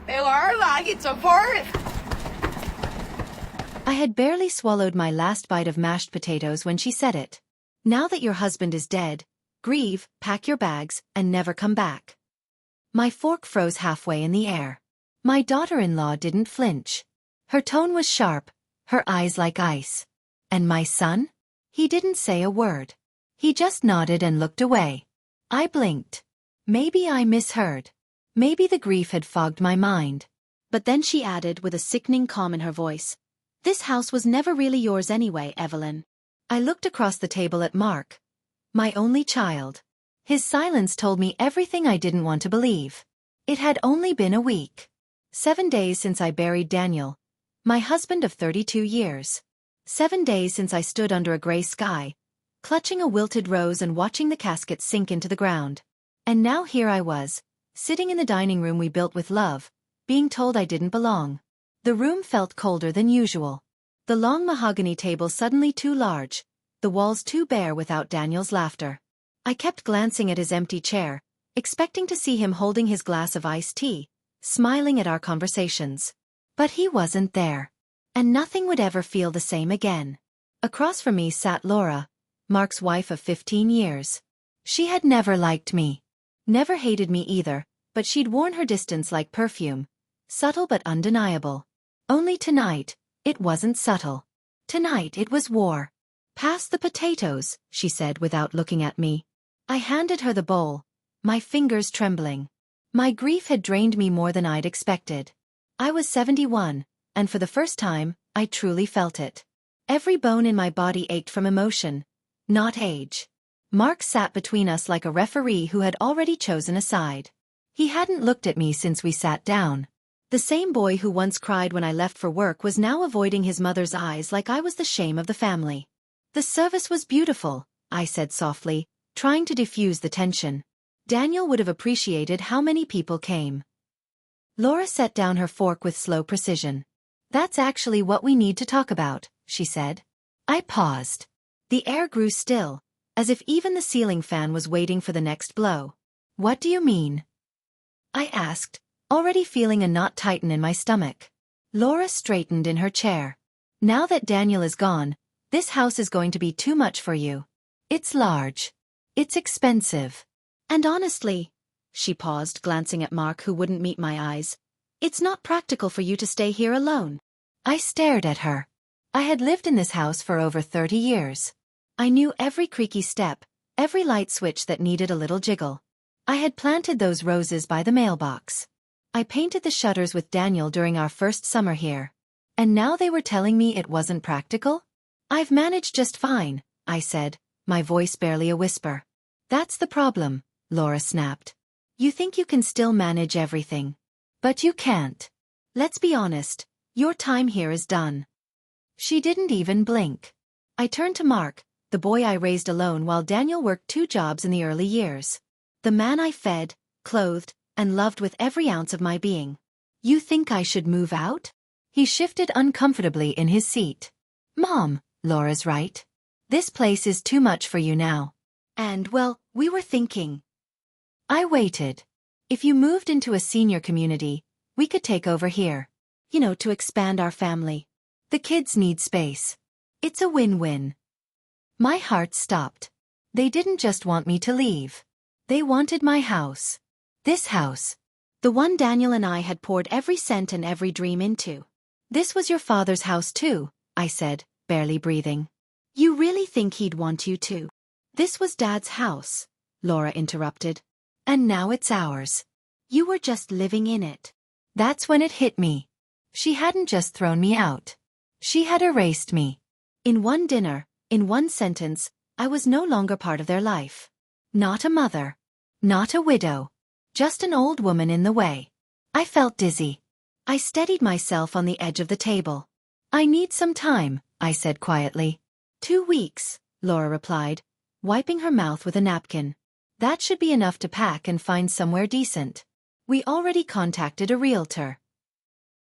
Pero lagi support. I had barely swallowed my last bite of mashed potatoes when she said it. Now that your husband is dead, grieve, pack your bags, and never come back. My fork froze halfway in the air. My daughter-in-law didn't flinch. Her tone was sharp, her eyes like ice. And my son? He didn't say a word. He just nodded and looked away. I blinked. Maybe I misheard. Maybe the grief had fogged my mind. But then she added with a sickening calm in her voice, "This house was never really yours anyway, Evelyn." I looked across the table at Mark. My only child. His silence told me everything I didn't want to believe. It had only been a week. 7 days since I buried Daniel, my husband of 32 years. 7 days since I stood under a gray sky, clutching a wilted rose and watching the casket sink into the ground. And now here I was, sitting in the dining room we built with love, being told I didn't belong. The room felt colder than usual. The long mahogany table suddenly too large, the walls too bare without Daniel's laughter. I kept glancing at his empty chair, expecting to see him holding his glass of iced tea, smiling at our conversations. But he wasn't there. And nothing would ever feel the same again. Across from me sat Laura, Mark's wife of 15 years. She had never liked me. Never hated me either, but she'd worn her distance like perfume. Subtle but undeniable. Only tonight, it wasn't subtle. Tonight it was war. "Pass the potatoes," she said without looking at me. I handed her the bowl, my fingers trembling. My grief had drained me more than I'd expected. I was 71, and for the first time, I truly felt it. Every bone in my body ached from emotion, not age. Mark sat between us like a referee who had already chosen a side. He hadn't looked at me since we sat down. The same boy who once cried when I left for work was now avoiding his mother's eyes like I was the shame of the family. "The service was beautiful," I said softly, trying to diffuse the tension. Daniel would have appreciated how many people came. Laura set down her fork with slow precision. "That's actually what we need to talk about," she said. I paused. The air grew still, as if even the ceiling fan was waiting for the next blow. "What do you mean?" I asked, already feeling a knot tighten in my stomach. Laura straightened in her chair. "Now that Daniel is gone, this house is going to be too much for you. It's large. It's expensive. And honestly," she paused, glancing at Mark who wouldn't meet my eyes, "it's not practical for you to stay here alone." I stared at her. I had lived in this house for over 30 years. I knew every creaky step, every light switch that needed a little jiggle. I had planted those roses by the mailbox. I painted the shutters with Daniel during our first summer here. And now they were telling me it wasn't practical? "I've managed just fine," I said, my voice barely a whisper. "That's the problem," Laura snapped. "You think you can still manage everything. But you can't. Let's be honest, your time here is done." She didn't even blink. I turned to Mark, the boy I raised alone while Daniel worked 2 jobs in the early years. The man I fed, clothed, and loved with every ounce of my being. "You think I should move out?" He shifted uncomfortably in his seat. "Mom, Laura's right. This place is too much for you now. And, well, we were thinking." I waited. "If you moved into a senior community, we could take over here. You know, to expand our family. The kids need space. It's a win-win." My heart stopped. They didn't just want me to leave. They wanted my house. This house. The one Daniel and I had poured every cent and every dream into. "This was your father's house too," I said, barely breathing. "You really think he'd want you to?" "This was Dad's house," Laura interrupted. "And now it's ours. You were just living in it." That's when it hit me. She hadn't just thrown me out. She had erased me. In one dinner, in one sentence, I was no longer part of their life. Not a mother. Not a widow. Just an old woman in the way. I felt dizzy. I steadied myself on the edge of the table. "I need some time," I said quietly. 2 weeks, Laura replied, wiping her mouth with a napkin. "That should be enough to pack and find somewhere decent. We already contacted a realtor."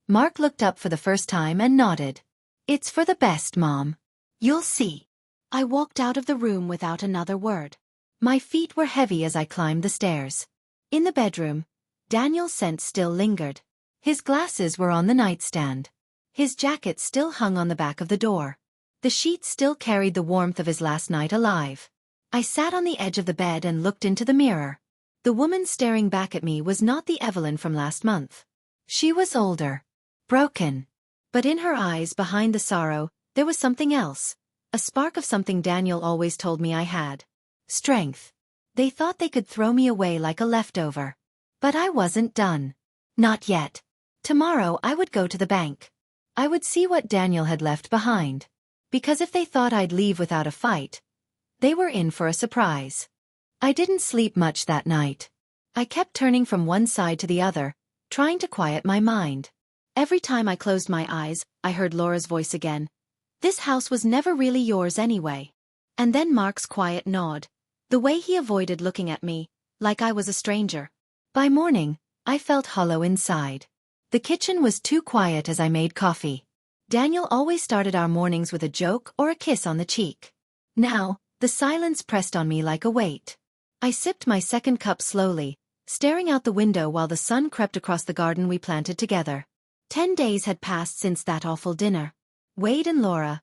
Mark looked up for the first time and nodded. "It's for the best, Mom. You'll see." I walked out of the room without another word. My feet were heavy as I climbed the stairs. In the bedroom, Daniel's scent still lingered. His glasses were on the nightstand. His jacket still hung on the back of the door. The sheets still carried the warmth of his last night alive. I sat on the edge of the bed and looked into the mirror. The woman staring back at me was not the Evelyn from last month. She was older. Broken. But in her eyes, behind the sorrow, there was something else. A spark of something Daniel always told me I had. Strength. They thought they could throw me away like a leftover. But I wasn't done. Not yet. Tomorrow I would go to the bank. I would see what Daniel had left behind. Because if they thought I'd leave without a fight, they were in for a surprise. I didn't sleep much that night. I kept turning from one side to the other, trying to quiet my mind. Every time I closed my eyes, I heard Laura's voice again. This house was never really yours anyway. And then Mark's quiet nod. The way he avoided looking at me, like I was a stranger. By morning, I felt hollow inside. The kitchen was too quiet as I made coffee. Daniel always started our mornings with a joke or a kiss on the cheek. Now, the silence pressed on me like a weight. I sipped my second cup slowly, staring out the window while the sun crept across the garden we planted together. 10 days had passed since that awful dinner. Wade and Laura.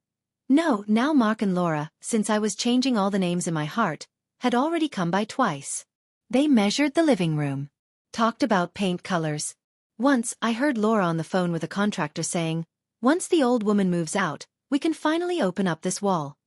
No, now Mark and Laura, since I was changing all the names in my heart, had already come by twice. They measured the living room. Talked about paint colors. Once, I heard Laura on the phone with a contractor saying, "Once the old woman moves out, we can finally open up this wall."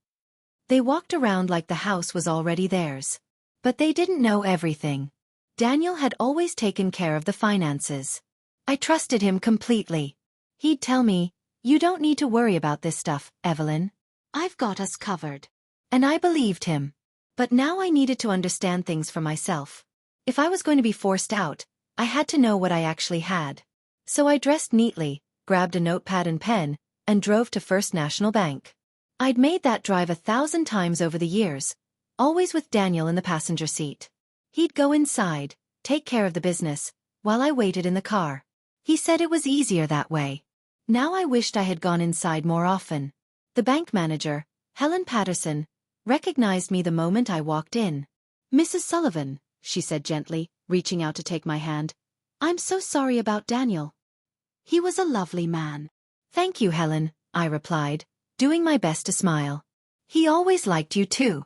They walked around like the house was already theirs. But they didn't know everything. Daniel had always taken care of the finances. I trusted him completely. He'd tell me, "You don't need to worry about this stuff, Evelyn. I've got us covered." And I believed him. But now I needed to understand things for myself. If I was going to be forced out, I had to know what I actually had. So I dressed neatly, grabbed a notepad and pen, and drove to First National Bank. I'd made that drive 1,000 times over the years, always with Daniel in the passenger seat. He'd go inside, take care of the business, while I waited in the car. He said it was easier that way. Now I wished I had gone inside more often. The bank manager, Helen Patterson, recognized me the moment I walked in. "Mrs. Sullivan," she said gently, reaching out to take my hand. "I'm so sorry about Daniel. He was a lovely man." "Thank you, Helen," I replied, doing my best to smile. "He always liked you too."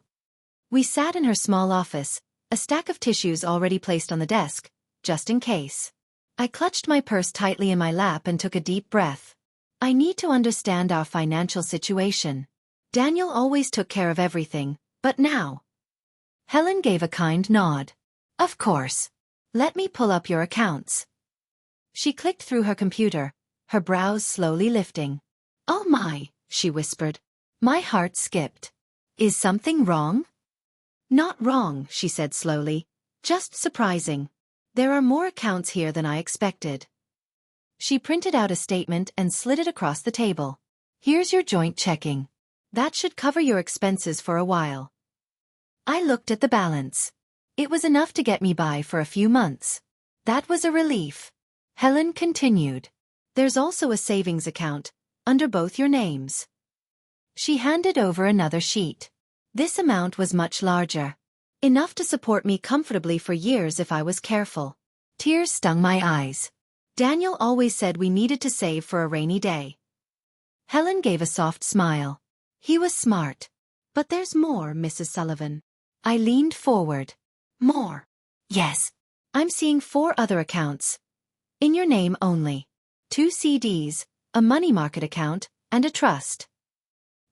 We sat in her small office, a stack of tissues already placed on the desk, just in case. I clutched my purse tightly in my lap and took a deep breath. I need to understand our financial situation. Daniel always took care of everything, but now. Helen gave a kind nod. "Of course. Let me pull up your accounts." She clicked through her computer, her brows slowly lifting. "Oh my," she whispered. My heart skipped. "Is something wrong?" "Not wrong," she said slowly. "Just surprising. There are more accounts here than I expected." She printed out a statement and slid it across the table. "Here's your joint checking. That should cover your expenses for a while." I looked at the balance. It was enough to get me by for a few months. That was a relief. Helen continued. "There's also a savings account, under both your names." She handed over another sheet. This amount was much larger. Enough to support me comfortably for years if I was careful. Tears stung my eyes. Daniel always said we needed to save for a rainy day. Helen gave a soft smile. "He was smart. But there's more, Mrs. Sullivan." I leaned forward. "More?" "Yes. I'm seeing 4 other accounts. In your name only. 2 CDs, a money market account, and a trust."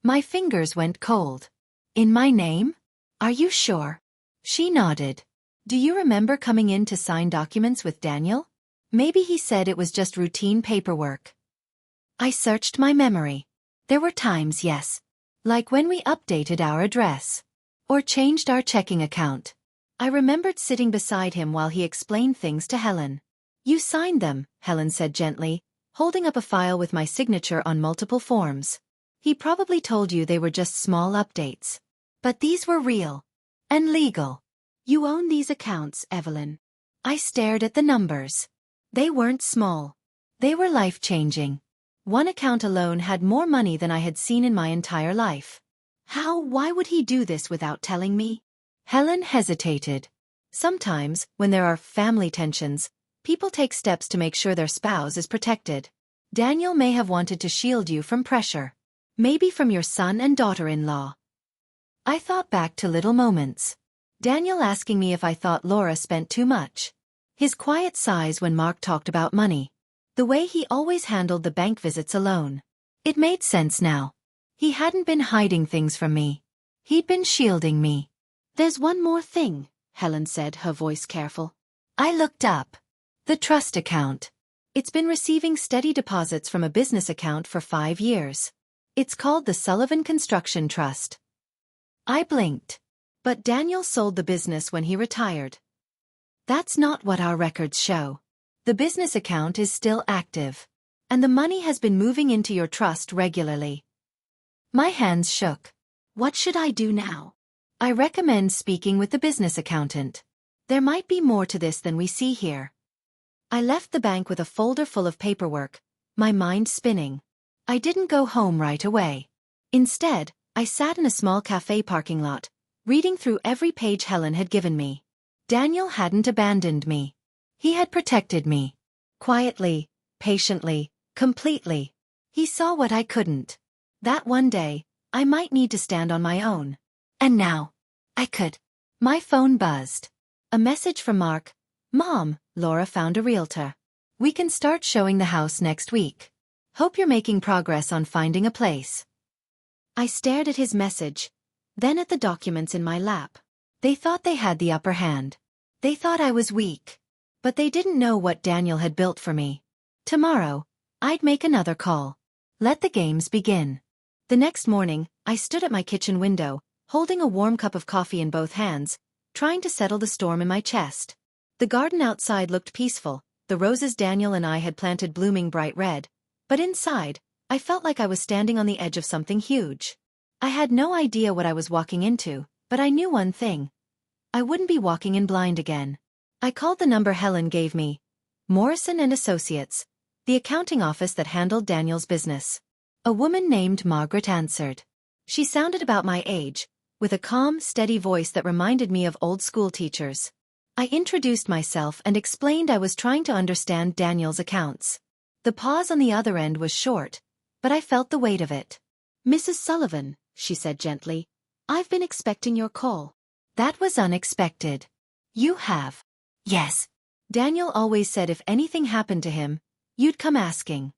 My fingers went cold. "In my name? Are you sure?" She nodded. "Do you remember coming in to sign documents with Daniel? Maybe he said it was just routine paperwork." I searched my memory. There were times, yes. Like when we updated our address. Or changed our checking account. I remembered sitting beside him while he explained things to Helen. "You signed them," Helen said gently, holding up a file with my signature on multiple forms. "He probably told you they were just small updates. But these were real. And legal. You own these accounts, Evelyn." I stared at the numbers. They weren't small. They were life-changing. One account alone had more money than I had seen in my entire life. Why would he do this without telling me? Helen hesitated. "Sometimes, when there are family tensions, People take steps to make sure their spouse is protected. Daniel may have wanted to shield you from pressure. Maybe from your son and daughter-in-law. I thought back to little moments. Daniel asking me if I thought Laura spent too much. His quiet sighs when Mark talked about money. The way he always handled the bank visits alone. It made sense now. He hadn't been hiding things from me. He'd been shielding me. "There's one more thing," Helen said, her voice careful. I looked up. The trust account. It's been receiving steady deposits from a business account for 5 years. It's called the Sullivan Construction Trust. I blinked. But Daniel sold the business when he retired. That's not what our records show. The business account is still active. And the money has been moving into your trust regularly. My hands shook. What should I do now? I recommend speaking with the business accountant. There might be more to this than we see here. I left the bank with a folder full of paperwork, my mind spinning. I didn't go home right away. Instead, I sat in a small cafe parking lot, reading through every page Helen had given me. Daniel hadn't abandoned me. He had protected me. Quietly, patiently, completely. He saw what I couldn't. That one day, I might need to stand on my own. And now, I could. My phone buzzed. A message from Mark. "Mom, Laura found a realtor. We can start showing the house next week. Hope you're making progress on finding a place." I stared at his message, then at the documents in my lap. They thought they had the upper hand. They thought I was weak. But they didn't know what Daniel had built for me. Tomorrow, I'd make another call. Let the games begin. The next morning, I stood at my kitchen window, holding a warm cup of coffee in both hands, trying to settle the storm in my chest. The garden outside looked peaceful, the roses Daniel and I had planted blooming bright red. But inside, I felt like I was standing on the edge of something huge. I had no idea what I was walking into, but I knew one thing. I wouldn't be walking in blind again. I called the number Helen gave me. Morrison and Associates, the accounting office that handled Daniel's business. A woman named Margaret answered. She sounded about my age, with a calm, steady voice that reminded me of old school teachers. I introduced myself and explained I was trying to understand Daniel's accounts. The pause on the other end was short, but I felt the weight of it. "Mrs. Sullivan," she said gently, "I've been expecting your call." That was unexpected. "You have?" "Yes." Daniel always said if anything happened to him, you'd come asking.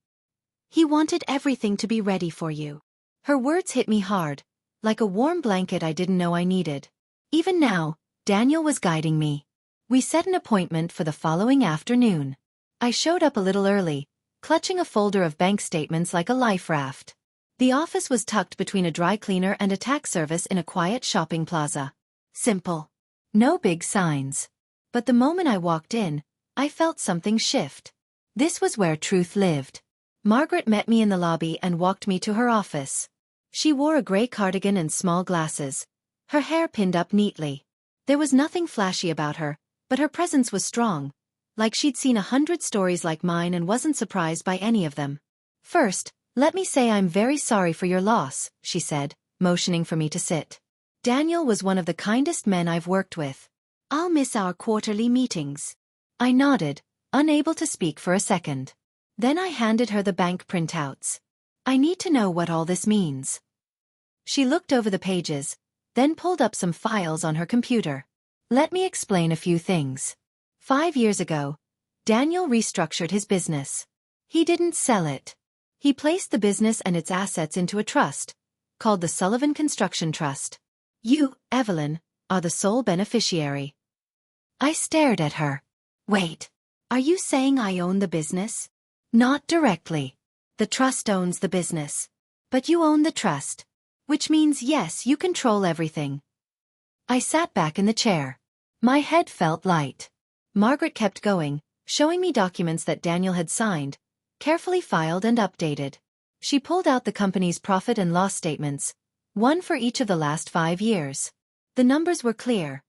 He wanted everything to be ready for you. Her words hit me hard, like a warm blanket I didn't know I needed. Even now, Daniel was guiding me. We set an appointment for the following afternoon. I showed up a little early, clutching a folder of bank statements like a life raft. The office was tucked between a dry cleaner and a tax service in a quiet shopping plaza. Simple. No big signs. But the moment I walked in, I felt something shift. This was where truth lived. Margaret met me in the lobby and walked me to her office. She wore a gray cardigan and small glasses, her hair pinned up neatly. There was nothing flashy about her, but her presence was strong, like she'd seen 100 stories like mine and wasn't surprised by any of them. "First, let me say I'm very sorry for your loss," she said, motioning for me to sit. "Daniel was one of the kindest men I've worked with. I'll miss our quarterly meetings." I nodded, unable to speak for a second. Then I handed her the bank printouts. "I need to know what all this means." She looked over the pages, then pulled up some files on her computer. "Let me explain a few things. 5 years ago, Daniel restructured his business. He didn't sell it. He placed the business and its assets into a trust, called the Sullivan Construction Trust. You, Evelyn, are the sole beneficiary." I stared at her. "Wait, are you saying I own the business?" "Not directly. The trust owns the business. But you own the trust. Which means yes, you control everything." I sat back in the chair. My head felt light. Margaret kept going, showing me documents that Daniel had signed, carefully filed and updated. She pulled out the company's profit and loss statements, one for each of the last 5 years. The numbers were clear.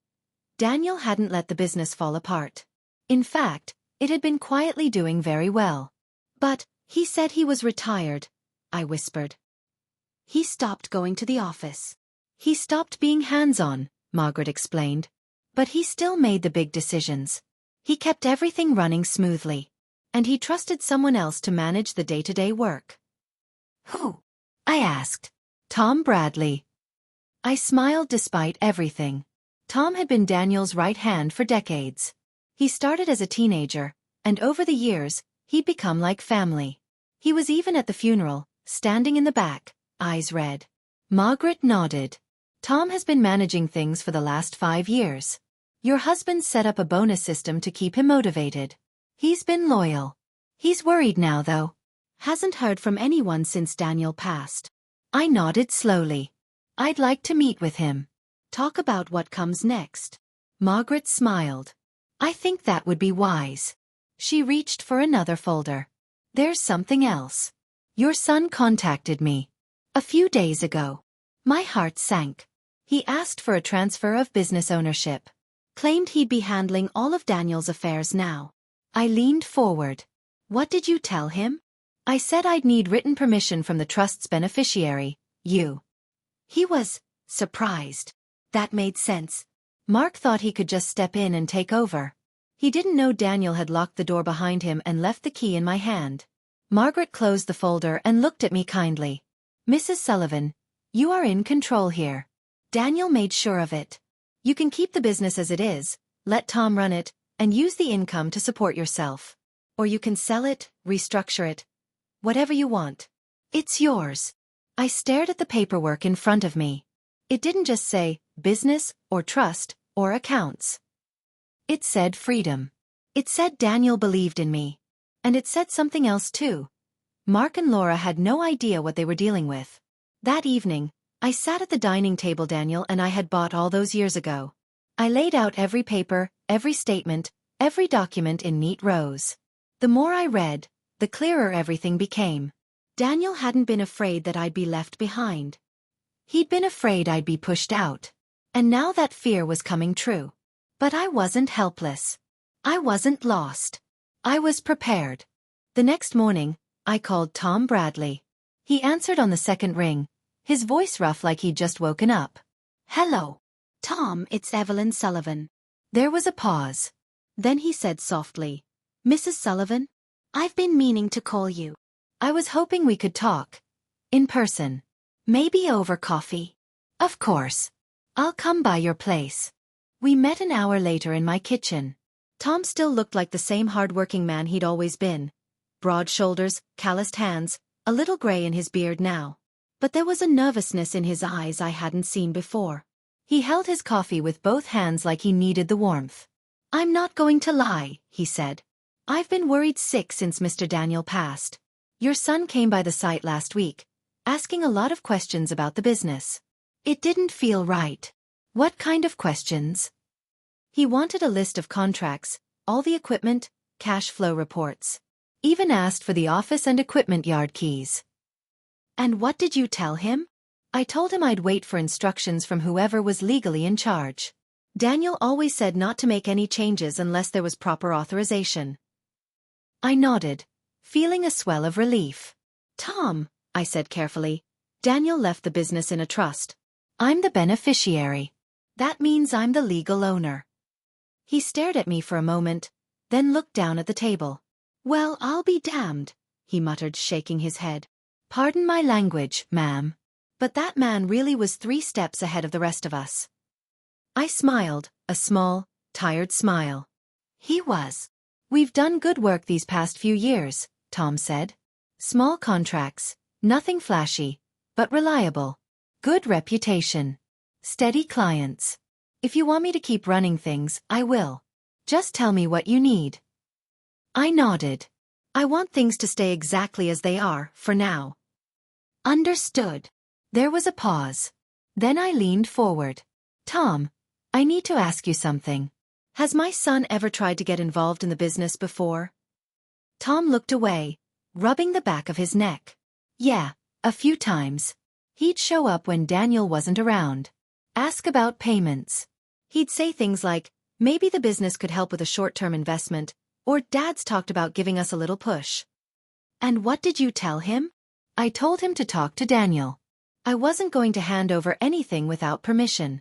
Daniel hadn't let the business fall apart. In fact, it had been quietly doing very well. "But, he said he was retired," I whispered. "He stopped going to the office." "He stopped being hands-on," Margaret explained. "But he still made the big decisions. He kept everything running smoothly. And he trusted someone else to manage the day-to-day work. Who? I asked. Tom Bradley. I smiled despite everything. Tom had been Daniel's right hand for decades. He started as a teenager, and over the years, he'd become like family. He was even at the funeral, standing in the back, eyes red. Margaret nodded. Tom has been managing things for the last 5 years. Your husband set up a bonus system to keep him motivated. He's been loyal. He's worried now, though. Hasn't heard from anyone since Daniel passed. I nodded slowly. I'd like to meet with him. Talk about what comes next. Margaret smiled. I think that would be wise. She reached for another folder. There's something else. Your son contacted me. A few days ago. My heart sank. He asked for a transfer of business ownership. Claimed he'd be handling all of Daniel's affairs now. I leaned forward. What did you tell him? I said I'd need written permission from the trust's beneficiary, you. He was surprised. That made sense. Mark thought he could just step in and take over. He didn't know Daniel had locked the door behind him and left the key in my hand. Margaret closed the folder and looked at me kindly. Mrs. Sullivan, you are in control here. Daniel made sure of it. You can keep the business as it is, let Tom run it, and use the income to support yourself. Or you can sell it, restructure it. Whatever you want. It's yours. I stared at the paperwork in front of me. It didn't just say, business, or trust, or accounts. It said freedom. It said Daniel believed in me. And it said something else too. Mark and Laura had no idea what they were dealing with. That evening, I sat at the dining table Daniel and I had bought all those years ago. I laid out every paper, every statement, every document in neat rows. The more I read, the clearer everything became. Daniel hadn't been afraid that I'd be left behind. He'd been afraid I'd be pushed out. And now that fear was coming true. But I wasn't helpless. I wasn't lost. I was prepared. The next morning, I called Tom Bradley. He answered on the second ring, his voice rough like he'd just woken up. Hello. Tom, it's Evelyn Sullivan. There was a pause. Then he said softly, Mrs. Sullivan? I've been meaning to call you. I was hoping we could talk. In person. Maybe over coffee. Of course. I'll come by your place. We met an hour later in my kitchen. Tom still looked like the same hard-working man he'd always been. Broad shoulders, calloused hands, a little gray in his beard now. But there was a nervousness in his eyes I hadn't seen before. He held his coffee with both hands like he needed the warmth. I'm not going to lie, he said. I've been worried sick since Mr. Daniel passed. Your son came by the site last week, asking a lot of questions about the business. It didn't feel right. What kind of questions? He wanted a list of contracts, all the equipment, cash flow reports. Even asked for the office and equipment yard keys. And what did you tell him? I told him I'd wait for instructions from whoever was legally in charge. Daniel always said not to make any changes unless there was proper authorization. I nodded, feeling a swell of relief. Tom, I said carefully, Daniel left the business in a trust. I'm the beneficiary. That means I'm the legal owner. He stared at me for a moment, then looked down at the table. Well, I'll be damned, he muttered, shaking his head. Pardon my language, ma'am. But that man really was 3 steps ahead of the rest of us. I smiled, a small, tired smile. He was. We've done good work these past few years, Tom said. Small contracts, nothing flashy, but reliable. Good reputation. Steady clients. If you want me to keep running things, I will. Just tell me what you need. I nodded. I want things to stay exactly as they are, for now. Understood. There was a pause. Then I leaned forward. Tom, I need to ask you something. Has my son ever tried to get involved in the business before? Tom looked away, rubbing the back of his neck. Yeah, a few times. He'd show up when Daniel wasn't around. Ask about payments. He'd say things like, maybe the business could help with a short-term investment, or Dad's talked about giving us a little push. And what did you tell him? I told him to talk to Daniel. I wasn't going to hand over anything without permission.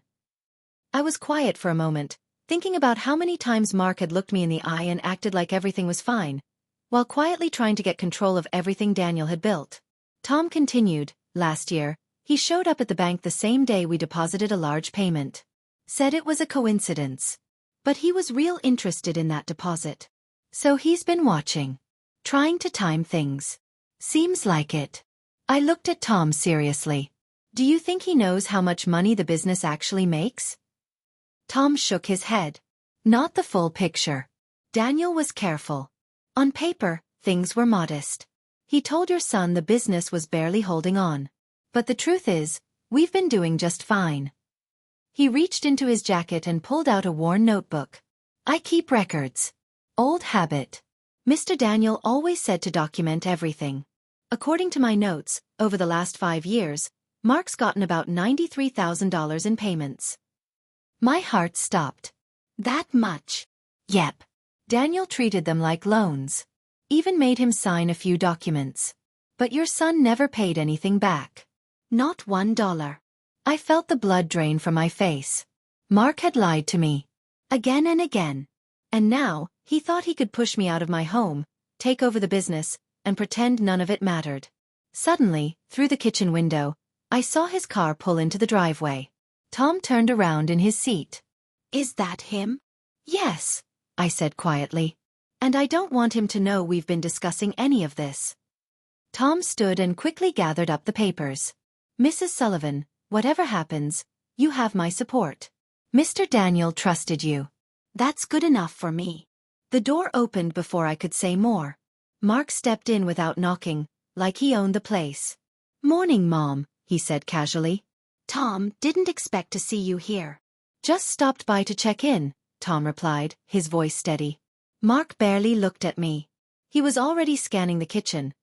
I was quiet for a moment, thinking about how many times Mark had looked me in the eye and acted like everything was fine, while quietly trying to get control of everything Daniel had built. Tom continued, last year, he showed up at the bank the same day we deposited a large payment. Said it was a coincidence. But he was real interested in that deposit. So he's been watching. Trying to time things. Seems like it. I looked at Tom seriously. Do you think he knows how much money the business actually makes? Tom shook his head. Not the full picture. Daniel was careful. On paper, things were modest. He told your son the business was barely holding on. But the truth is, we've been doing just fine. He reached into his jacket and pulled out a worn notebook. I keep records. Old habit. Mr. Daniel always said to document everything. According to my notes, over the last 5 years, Mark's gotten about $93,000 in payments. My heart stopped. That much? Yep. Daniel treated them like loans. Even made him sign a few documents. But your son never paid anything back. Not $1. I felt the blood drain from my face. Mark had lied to me. Again and again. And now, he thought he could push me out of my home, take over the business, and pretend none of it mattered. Suddenly, through the kitchen window, I saw his car pull into the driveway. Tom turned around in his seat. Is that him? Yes, I said quietly. And I don't want him to know we've been discussing any of this. Tom stood and quickly gathered up the papers. Mrs. Sullivan, whatever happens, you have my support. Mr. Daniel trusted you. That's good enough for me. The door opened before I could say more. Mark stepped in without knocking, like he owned the place. Morning, Mom, he said casually. Tom, didn't expect to see you here. Just stopped by to check in, Tom replied, his voice steady. Mark barely looked at me. He was already scanning the kitchen,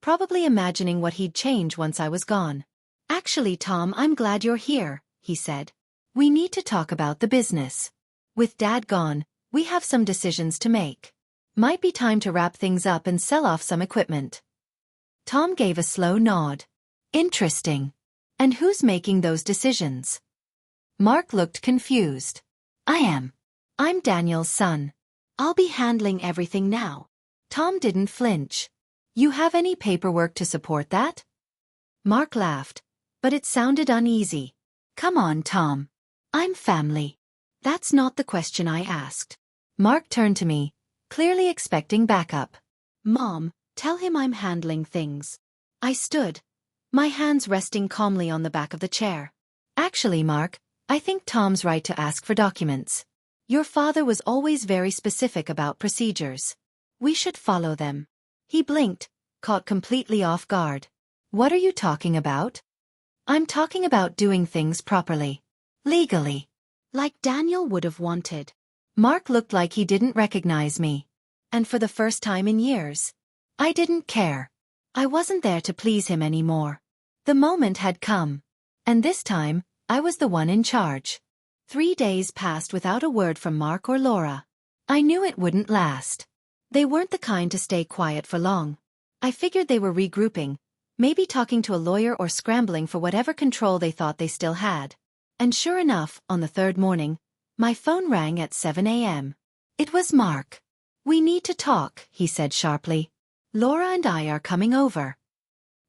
probably imagining what he'd change once I was gone. Actually, Tom, I'm glad you're here, he said. We need to talk about the business. With Dad gone, we have some decisions to make. Might be time to wrap things up and sell off some equipment. Tom gave a slow nod. Interesting. And who's making those decisions? Mark looked confused. I am. I'm Daniel's son. I'll be handling everything now. Tom didn't flinch. You have any paperwork to support that? Mark laughed, but it sounded uneasy. Come on, Tom. I'm family. That's not the question I asked. Mark turned to me, clearly expecting backup. Mom, tell him I'm handling things. I stood, my hands resting calmly on the back of the chair. Actually, Mark, I think Tom's right to ask for documents. Your father was always very specific about procedures. We should follow them. He blinked, caught completely off guard. What are you talking about? I'm talking about doing things properly. Legally. Like Daniel would have wanted. Mark looked like he didn't recognize me. And for the first time in years, I didn't care. I wasn't there to please him anymore. The moment had come. And this time, I was the one in charge. 3 days passed without a word from Mark or Laura. I knew it wouldn't last. They weren't the kind to stay quiet for long. I figured they were regrouping, maybe talking to a lawyer or scrambling for whatever control they thought they still had. And sure enough, on the 3rd morning, my phone rang at 7 a.m. It was Mark. We need to talk, he said sharply. Laura and I are coming over.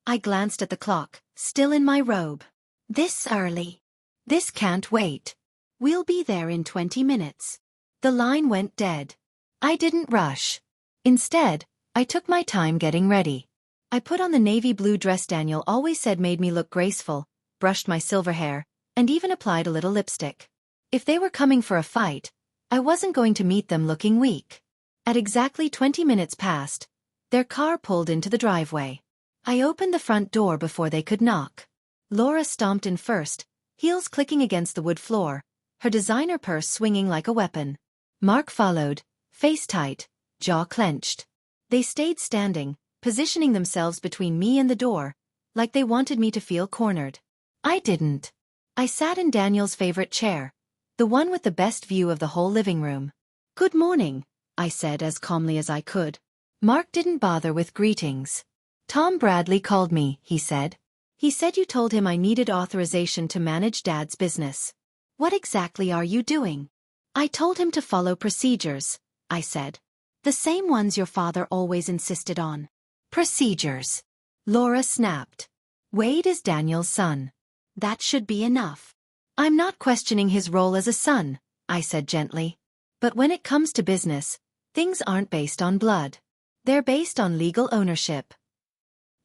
I glanced at the clock, still in my robe. This early. This can't wait. We'll be there in 20 minutes. The line went dead. I didn't rush. Instead, I took my time getting ready. I put on the navy blue dress Daniel always said made me look graceful, brushed my silver hair, and even applied a little lipstick. If they were coming for a fight, I wasn't going to meet them looking weak. At exactly 20 minutes past, their car pulled into the driveway. I opened the front door before they could knock. Laura stomped in first, heels clicking against the wood floor, her designer purse swinging like a weapon. Mark followed, face tight, jaw clenched. They stayed standing, positioning themselves between me and the door, like they wanted me to feel cornered. I didn't. I sat in Daniel's favorite chair, the one with the best view of the whole living room. Good morning, I said as calmly as I could. Mark didn't bother with greetings. Tom Bradley called me, he said. He said you told him I needed authorization to manage Dad's business. What exactly are you doing? I told him to follow procedures, I said. The same ones your father always insisted on. Procedures. Laura snapped. Wade is Daniel's son. That should be enough. I'm not questioning his role as a son, I said gently. But when it comes to business, things aren't based on blood. They're based on legal ownership.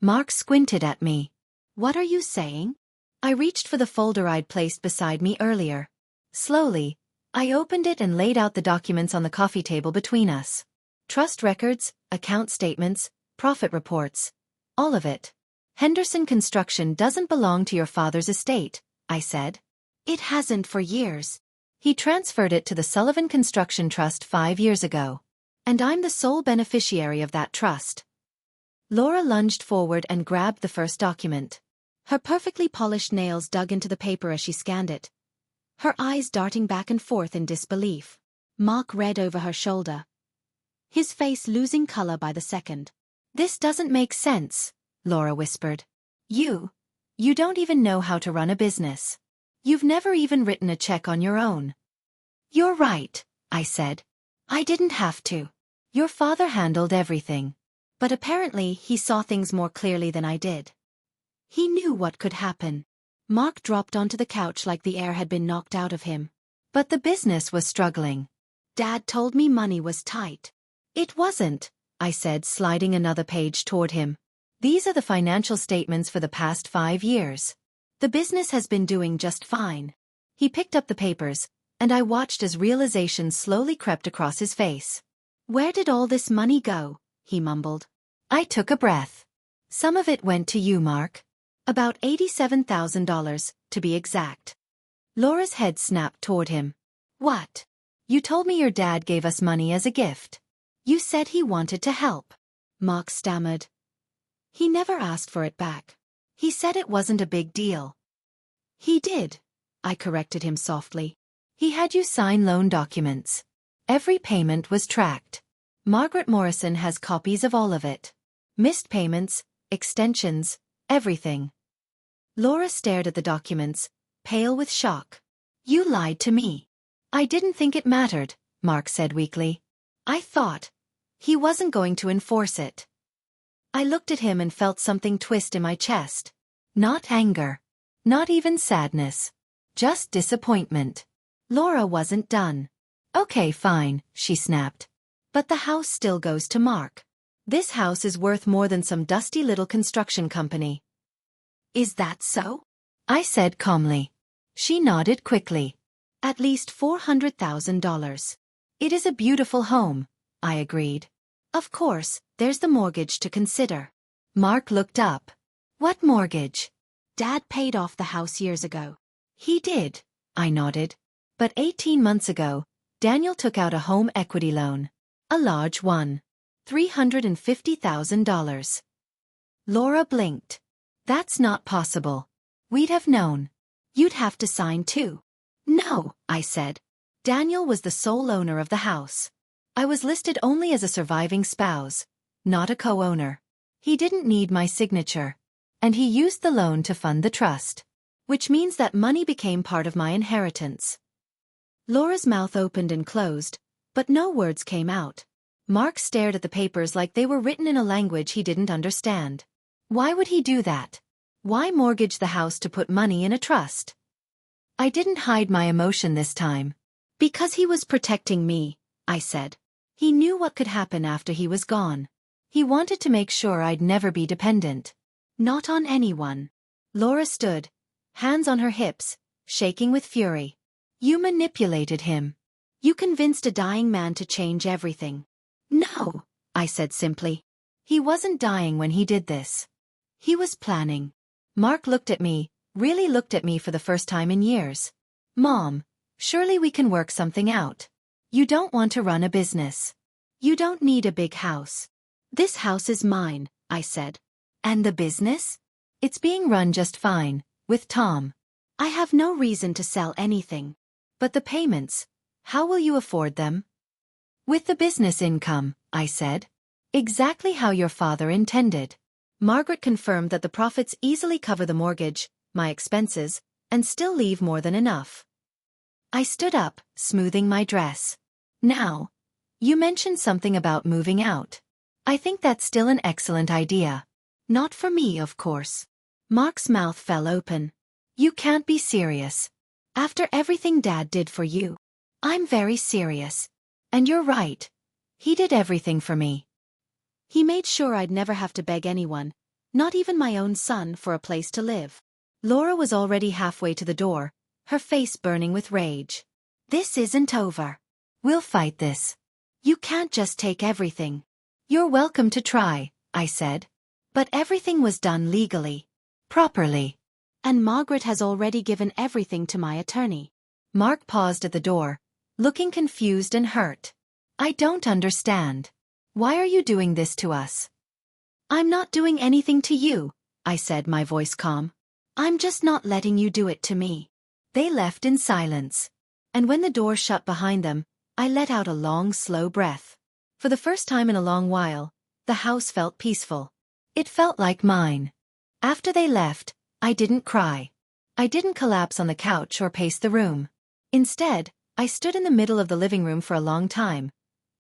Mark squinted at me. What are you saying? I reached for the folder I'd placed beside me earlier. Slowly, I opened it and laid out the documents on the coffee table between us. Trust records, account statements, profit reports. All of it. Henderson Construction doesn't belong to your father's estate, I said. It hasn't for years. He transferred it to the Sullivan Construction Trust 5 years ago. And I'm the sole beneficiary of that trust. Laura lunged forward and grabbed the first document. Her perfectly polished nails dug into the paper as she scanned it, her eyes darting back and forth in disbelief. Mark read over her shoulder, his face losing color by the second. This doesn't make sense, Laura whispered. You don't even know how to run a business. You've never even written a check on your own. You're right, I said. I didn't have to. Your father handled everything. But apparently he saw things more clearly than I did. He knew what could happen. Mark dropped onto the couch like the air had been knocked out of him. But the business was struggling. Dad told me money was tight. It wasn't, I said, sliding another page toward him. These are the financial statements for the past 5 years. The business has been doing just fine. He picked up the papers, and I watched as realization slowly crept across his face. Where did all this money go? He mumbled. I took a breath. Some of it went to you, Mark. About $87,000, to be exact. Laura's head snapped toward him. What? You told me your dad gave us money as a gift. You said he wanted to help. Mark stammered. He never asked for it back. He said it wasn't a big deal. He did, I corrected him softly. He had you sign loan documents. Every payment was tracked. Margaret Morrison has copies of all of it. Missed payments, extensions, everything. Laura stared at the documents, pale with shock. You lied to me. I didn't think it mattered, Mark said weakly. I thought he wasn't going to enforce it. I looked at him and felt something twist in my chest. Not anger. Not even sadness. Just disappointment. Laura wasn't done. Okay, fine, she snapped. But the house still goes to Mark. This house is worth more than some dusty little construction company. Is that so? I said calmly. She nodded quickly. At least $400,000. It is a beautiful home, I agreed. Of course, there's the mortgage to consider. Mark looked up. What mortgage? Dad paid off the house years ago. He did, I nodded. But 18 months ago, Daniel took out a home equity loan. A large one. $350,000. Laura blinked. That's not possible. We'd have known. You'd have to sign too. No, I said. Daniel was the sole owner of the house. I was listed only as a surviving spouse, not a co-owner. He didn't need my signature. And he used the loan to fund the trust. Which means that money became part of my inheritance. Laura's mouth opened and closed, but no words came out. Mark stared at the papers like they were written in a language he didn't understand. Why would he do that? Why mortgage the house to put money in a trust? I didn't hide my emotion this time. Because he was protecting me, I said. He knew what could happen after he was gone. He wanted to make sure I'd never be dependent. Not on anyone. Laura stood, hands on her hips, shaking with fury. You manipulated him. You convinced a dying man to change everything. No, I said simply. He wasn't dying when he did this. He was planning. Mark looked at me, really looked at me for the first time in years. Mom, surely we can work something out. You don't want to run a business. You don't need a big house. This house is mine, I said. And the business? It's being run just fine, with Tom. I have no reason to sell anything. But the payments, how will you afford them? With the business income, I said. Exactly how your father intended. Margaret confirmed that the profits easily cover the mortgage, my expenses, and still leave more than enough. I stood up, smoothing my dress. Now, you mentioned something about moving out. I think that's still an excellent idea. Not for me, of course. Mark's mouth fell open. You can't be serious. After everything Dad did for you. I'm very serious. And you're right. He did everything for me. He made sure I'd never have to beg anyone, not even my own son, for a place to live. Laura was already halfway to the door, her face burning with rage. This isn't over. We'll fight this. You can't just take everything. You're welcome to try, I said. But everything was done legally. Properly. And Margaret has already given everything to my attorney. Mark paused at the door, looking confused and hurt. I don't understand. Why are you doing this to us? I'm not doing anything to you, I said, my voice calm. I'm just not letting you do it to me. They left in silence. And when the door shut behind them, I let out a long, slow breath. For the first time in a long while, the house felt peaceful. It felt like mine. After they left, I didn't cry. I didn't collapse on the couch or pace the room. Instead, I stood in the middle of the living room for a long time,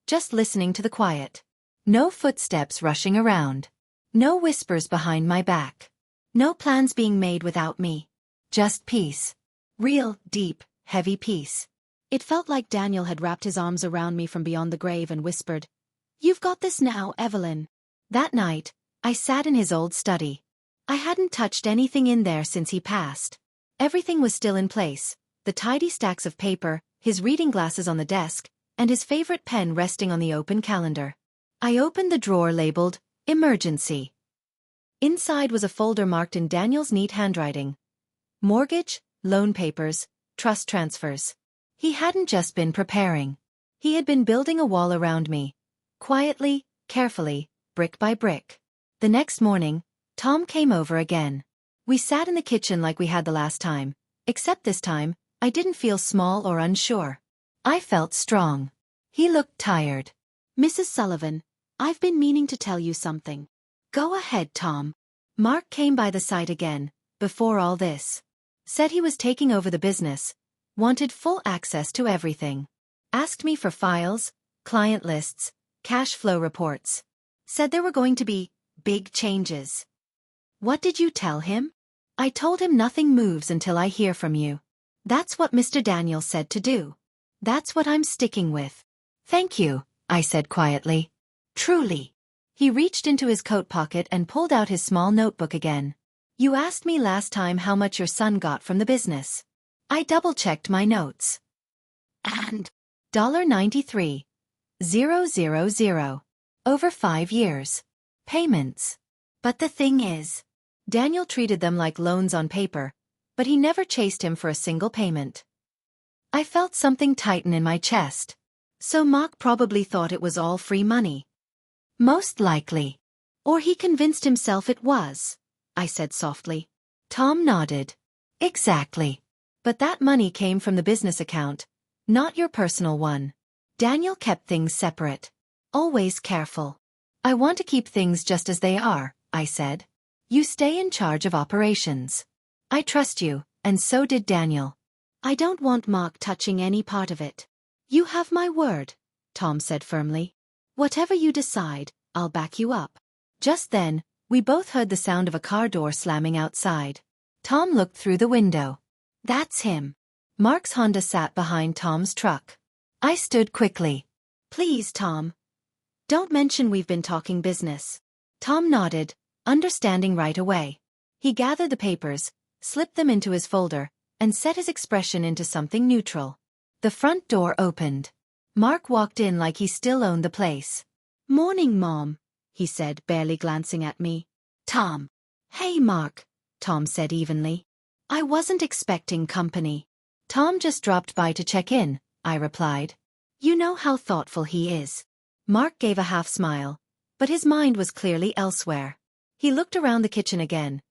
just listening to the quiet. No footsteps rushing around. No whispers behind my back. No plans being made without me. Just peace. Real, deep, heavy peace. It felt like Daniel had wrapped his arms around me from beyond the grave and whispered, "You've got this now, Evelyn." That night, I sat in his old study. I hadn't touched anything in there since he passed. Everything was still in place, the tidy stacks of paper, his reading glasses on the desk, and his favorite pen resting on the open calendar. I opened the drawer labeled, Emergency. Inside was a folder marked in Daniel's neat handwriting. Mortgage, loan papers, trust transfers. He hadn't just been preparing. He had been building a wall around me. Quietly, carefully, brick by brick. The next morning, Tom came over again. We sat in the kitchen like we had the last time, except this time, I didn't feel small or unsure. I felt strong. He looked tired. "Mrs. Sullivan, I've been meaning to tell you something." "Go ahead, Tom." Mark came by the site again, before all this. Said he was taking over the business, wanted full access to everything. Asked me for files, client lists, cash flow reports. Said there were going to be big changes. What did you tell him? I told him nothing moves until I hear from you. That's what Mr. Daniel said to do. That's what I'm sticking with. Thank you, I said quietly. Truly. He reached into his coat pocket and pulled out his small notebook again. You asked me last time how much your son got from the business. I double-checked my notes. And $93,000. Over 5 years. Payments. But the thing is, Daniel treated them like loans on paper, but he never chased him for a single payment. I felt something tighten in my chest. So Mark probably thought it was all free money. Most likely. Or he convinced himself it was, I said softly. Tom nodded. Exactly. But that money came from the business account, not your personal one. Daniel kept things separate. Always careful. I want to keep things just as they are, I said. You stay in charge of operations. I trust you, and so did Daniel. I don't want Mark touching any part of it. You have my word, Tom said firmly. Whatever you decide, I'll back you up. Just then, we both heard the sound of a car door slamming outside. Tom looked through the window. That's him. Mark's Honda sat behind Tom's truck. I stood quickly. Please, Tom. Don't mention we've been talking business. Tom nodded, understanding right away. He gathered the papers, slipped them into his folder, and set his expression into something neutral. The front door opened. Mark walked in like he still owned the place. Morning, Mom, he said, barely glancing at me. Tom. Hey, Mark, Tom said evenly. I wasn't expecting company. Tom just dropped by to check in, I replied. You know how thoughtful he is. Mark gave a half smile, but his mind was clearly elsewhere. He looked around the kitchen again,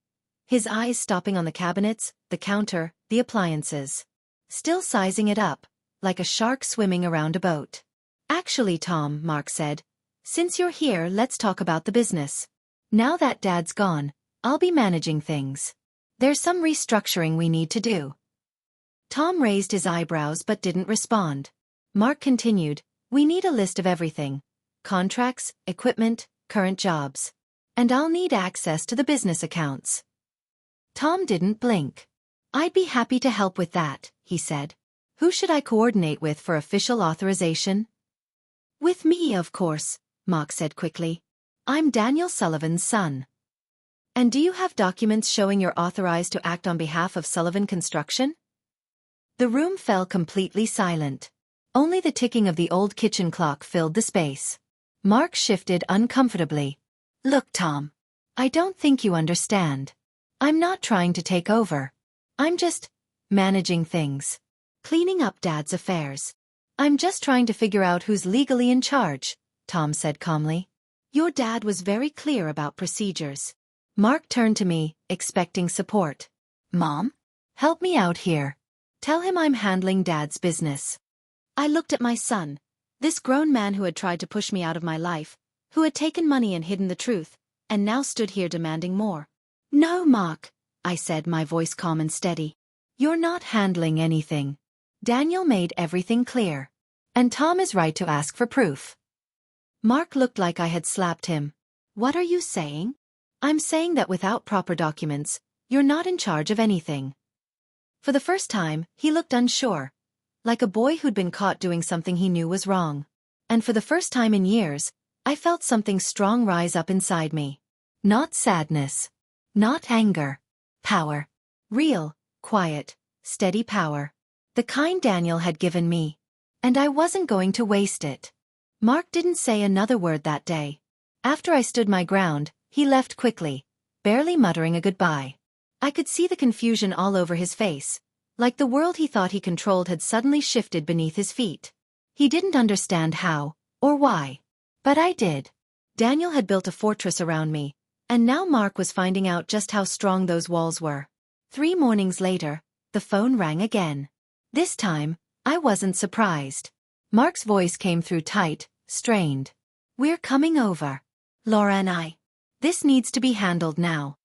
his eyes stopping on the cabinets, the counter, the appliances. Still sizing it up, like a shark swimming around a boat. Actually, Tom, Mark said, since you're here, let's talk about the business. Now that Dad's gone, I'll be managing things. There's some restructuring we need to do. Tom raised his eyebrows but didn't respond. Mark continued, "We need a list of everything. Contracts, equipment, current jobs. And I'll need access to the business accounts." Tom didn't blink. "I'd be happy to help with that," he said. "Who should I coordinate with for official authorization?" "With me, of course," Mark said quickly. "I'm Daniel Sullivan's son." "And do you have documents showing you're authorized to act on behalf of Sullivan Construction?" The room fell completely silent. Only the ticking of the old kitchen clock filled the space. Mark shifted uncomfortably. "Look, Tom. I don't think you understand. I'm not trying to take over. I'm just managing things. Cleaning up Dad's affairs. I'm just trying to figure out who's legally in charge," Tom said calmly. "Your dad was very clear about procedures." Mark turned to me, expecting support. "Mom? Help me out here. Tell him I'm handling Dad's business." I looked at my son, this grown man who had tried to push me out of my life, who had taken money and hidden the truth, and now stood here demanding more. "No, Mark," I said, my voice calm and steady. "You're not handling anything. Daniel made everything clear. And Tom is right to ask for proof." Mark looked like I had slapped him. "What are you saying?" "I'm saying that without proper documents, you're not in charge of anything." For the first time, he looked unsure, like a boy who'd been caught doing something he knew was wrong. And for the first time in years, I felt something strong rise up inside me. Not sadness. Not anger. Power. Real, quiet, steady power. The kind Daniel had given me. And I wasn't going to waste it. Mark didn't say another word that day. After I stood my ground, he left quickly, barely muttering a goodbye. I could see the confusion all over his face, like the world he thought he controlled had suddenly shifted beneath his feet. He didn't understand how, or why. But I did. Daniel had built a fortress around me, and now Mark was finding out just how strong those walls were. 3 mornings later, the phone rang again. This time, I wasn't surprised. Mark's voice came through tight, strained. "We're coming over. Laura and I. This needs to be handled now."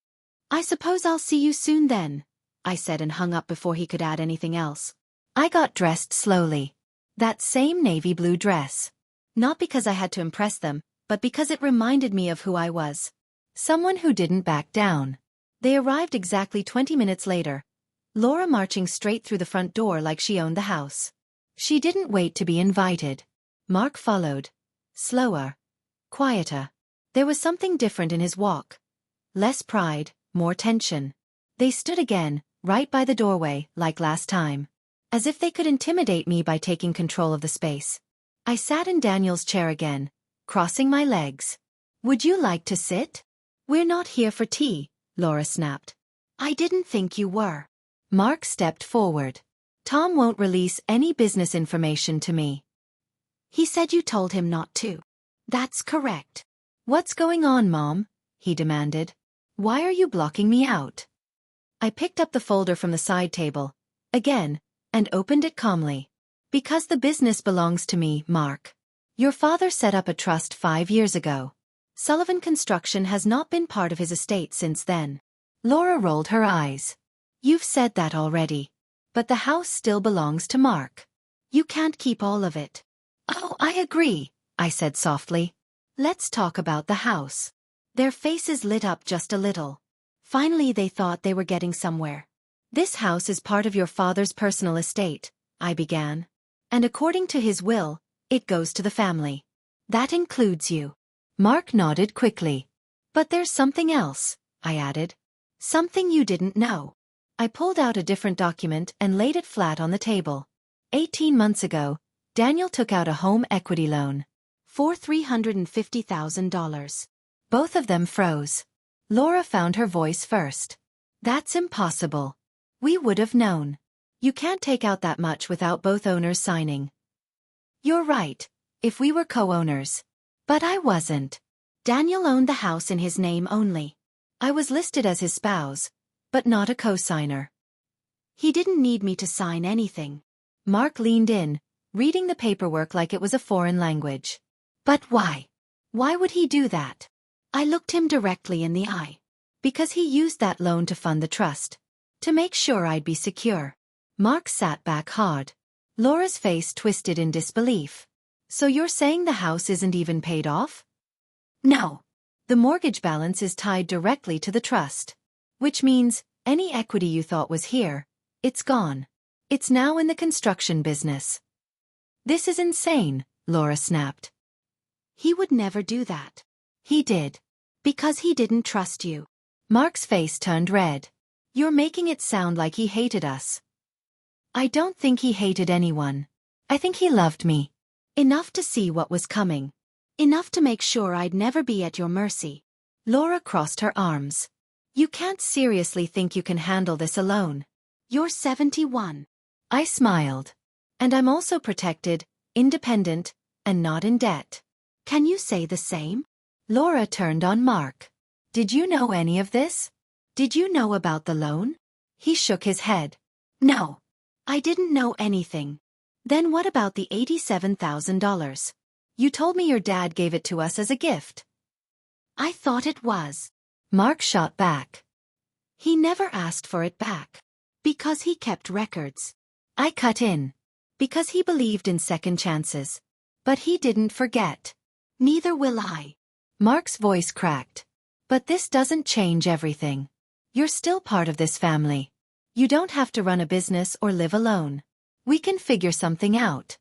"I suppose I'll see you soon then," I said and hung up before he could add anything else. I got dressed slowly. That same navy blue dress. Not because I had to impress them, but because it reminded me of who I was. Someone who didn't back down. They arrived exactly 20 minutes later, Laura marching straight through the front door like she owned the house. She didn't wait to be invited. Mark followed. Slower. Quieter. There was something different in his walk. Less pride, more tension. They stood again, right by the doorway, like last time. As if they could intimidate me by taking control of the space. I sat in Daniel's chair again, crossing my legs. "Would you like to sit?" "We're not here for tea," Laura snapped. "I didn't think you were." Mark stepped forward. "Tom won't release any business information to me." "He said you told him not to." "That's correct." "What's going on, Mom?" he demanded. "Why are you blocking me out?" I picked up the folder from the side table, again, and opened it calmly. "Because the business belongs to me, Mark. Your father set up a trust 5 years ago. Sullivan Construction has not been part of his estate since then." Laura rolled her eyes. "You've said that already. But the house still belongs to Mark. You can't keep all of it." "Oh, I agree," I said softly. "Let's talk about the house." Their faces lit up just a little. Finally they thought they were getting somewhere. "This house is part of your father's personal estate," I began. "And according to his will, it goes to the family. That includes you." Mark nodded quickly. "But there's something else," I added. "Something you didn't know." I pulled out a different document and laid it flat on the table. 18 months ago, Daniel took out a home equity loan. For $350,000. Both of them froze. Laura found her voice first. "That's impossible. We would have known. You can't take out that much without both owners signing." "You're right, if we were co-owners. But I wasn't. Daniel owned the house in his name only. I was listed as his spouse, but not a co-signer. He didn't need me to sign anything." Mark leaned in, reading the paperwork like it was a foreign language. "But why? Why would he do that?" I looked him directly in the eye. "Because he used that loan to fund the trust. To make sure I'd be secure." Mark sat back hard. Laura's face twisted in disbelief. So you're saying the house isn't even paid off? No. The mortgage balance is tied directly to the trust. Which means, any equity you thought was here, it's gone. It's now in the construction business. This is insane, Laura snapped. He would never do that. He did. Because he didn't trust you. Mark's face turned red. You're making it sound like he hated us. I don't think he hated anyone. I think he loved me. Enough to see what was coming. Enough to make sure I'd never be at your mercy. Laura crossed her arms. You can't seriously think you can handle this alone. You're 71. I smiled. And I'm also protected, independent, and not in debt. Can you say the same? Laura turned on Mark. Did you know any of this? Did you know about the loan? He shook his head. No. I didn't know anything. Then what about the $87,000? You told me your dad gave it to us as a gift. I thought it was. Mark shot back. He never asked for it back. Because he kept records. I cut in. Because he believed in second chances. But he didn't forget. Neither will I. Mark's voice cracked. But this doesn't change everything. You're still part of this family. You don't have to run a business or live alone. We can figure something out.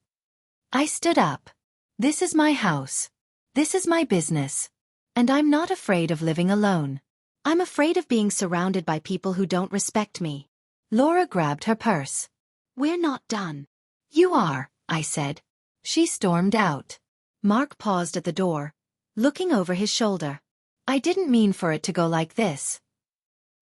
I stood up. This is my house. This is my business. And I'm not afraid of living alone. I'm afraid of being surrounded by people who don't respect me. Laura grabbed her purse. We're not done. You are, I said. She stormed out. Mark paused at the door, looking over his shoulder. I didn't mean for it to go like this.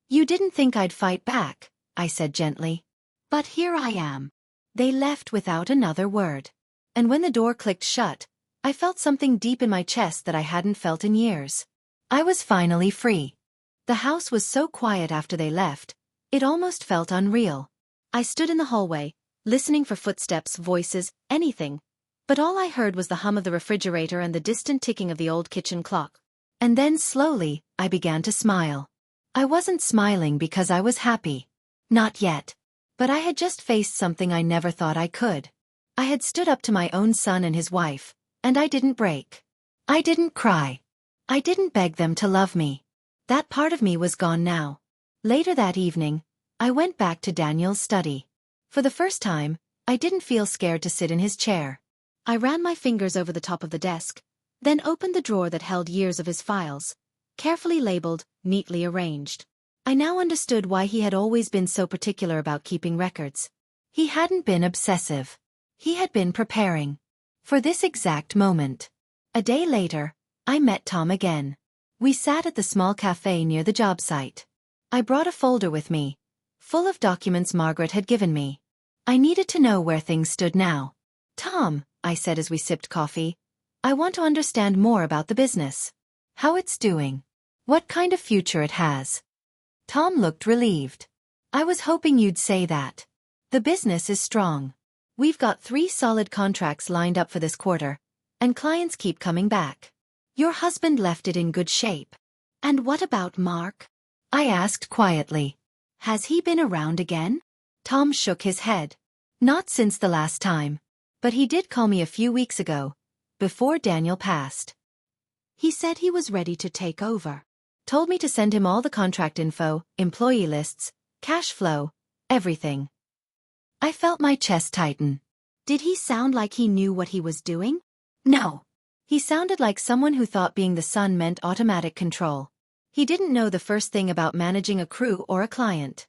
You didn't think I'd fight back, I said gently. But here I am. They left without another word. And when the door clicked shut, I felt something deep in my chest that I hadn't felt in years. I was finally free. The house was so quiet after they left, it almost felt unreal. I stood in the hallway, listening for footsteps, voices, anything. But all I heard was the hum of the refrigerator and the distant ticking of the old kitchen clock. And then slowly, I began to smile. I wasn't smiling because I was happy. Not yet. But I had just faced something I never thought I could. I had stood up to my own son and his wife, and I didn't break. I didn't cry. I didn't beg them to love me. That part of me was gone now. Later that evening, I went back to Daniel's study. For the first time, I didn't feel scared to sit in his chair. I ran my fingers over the top of the desk, then opened the drawer that held years of his files, carefully labeled, neatly arranged. I now understood why he had always been so particular about keeping records. He hadn't been obsessive. He had been preparing. For this exact moment. A day later, I met Tom again. We sat at the small cafe near the job site. I brought a folder with me, full of documents Margaret had given me. I needed to know where things stood now. Tom, I said as we sipped coffee, I want to understand more about the business. How it's doing. What kind of future it has. Tom looked relieved. I was hoping you'd say that. The business is strong. We've got 3 solid contracts lined up for this quarter, and clients keep coming back. Your husband left it in good shape. And what about Mark? I asked quietly. Has he been around again? Tom shook his head. Not since the last time. But he did call me a few weeks ago, before Daniel passed. He said he was ready to take over. Told me to send him all the contract info, employee lists, cash flow, everything. I felt my chest tighten. Did he sound like he knew what he was doing? No. He sounded like someone who thought being the son meant automatic control. He didn't know the first thing about managing a crew or a client.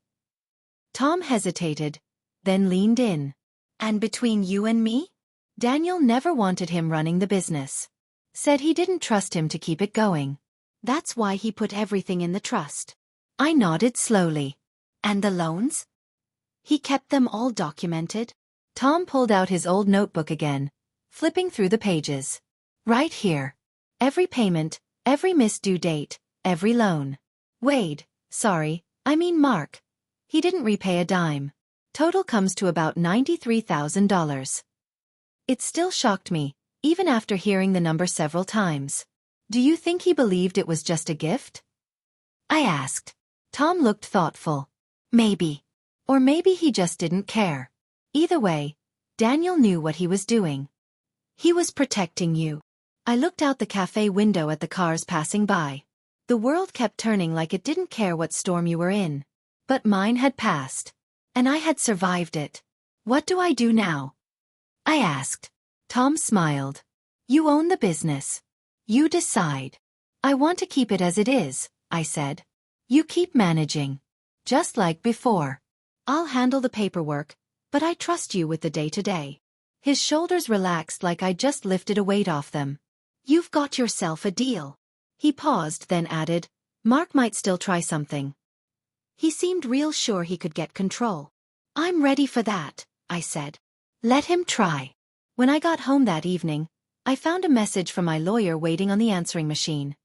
Tom hesitated, then leaned in. And between you and me? Daniel never wanted him running the business. Said he didn't trust him to keep it going. That's why he put everything in the trust. I nodded slowly. And the loans? He kept them all documented? Tom pulled out his old notebook again, flipping through the pages. Right here. Every payment, every missed due date, every loan. Wade, sorry, I mean Mark. He didn't repay a dime. Total comes to about $93,000. It still shocked me, even after hearing the number several times. Do you think he believed it was just a gift? I asked. Tom looked thoughtful. Maybe. Or maybe he just didn't care. Either way, Daniel knew what he was doing. He was protecting you. I looked out the cafe window at the cars passing by. The world kept turning like it didn't care what storm you were in. But mine had passed. And I had survived it. What do I do now? I asked. Tom smiled. You own the business. You decide. I want to keep it as it is, I said. You keep managing. Just like before. I'll handle the paperwork, but I trust you with the day-to-day. His shoulders relaxed like I just lifted a weight off them. You've got yourself a deal. He paused, then added, Mark might still try something. He seemed real sure he could get control. I'm ready for that, I said. Let him try. When I got home that evening, I found a message from my lawyer waiting on the answering machine.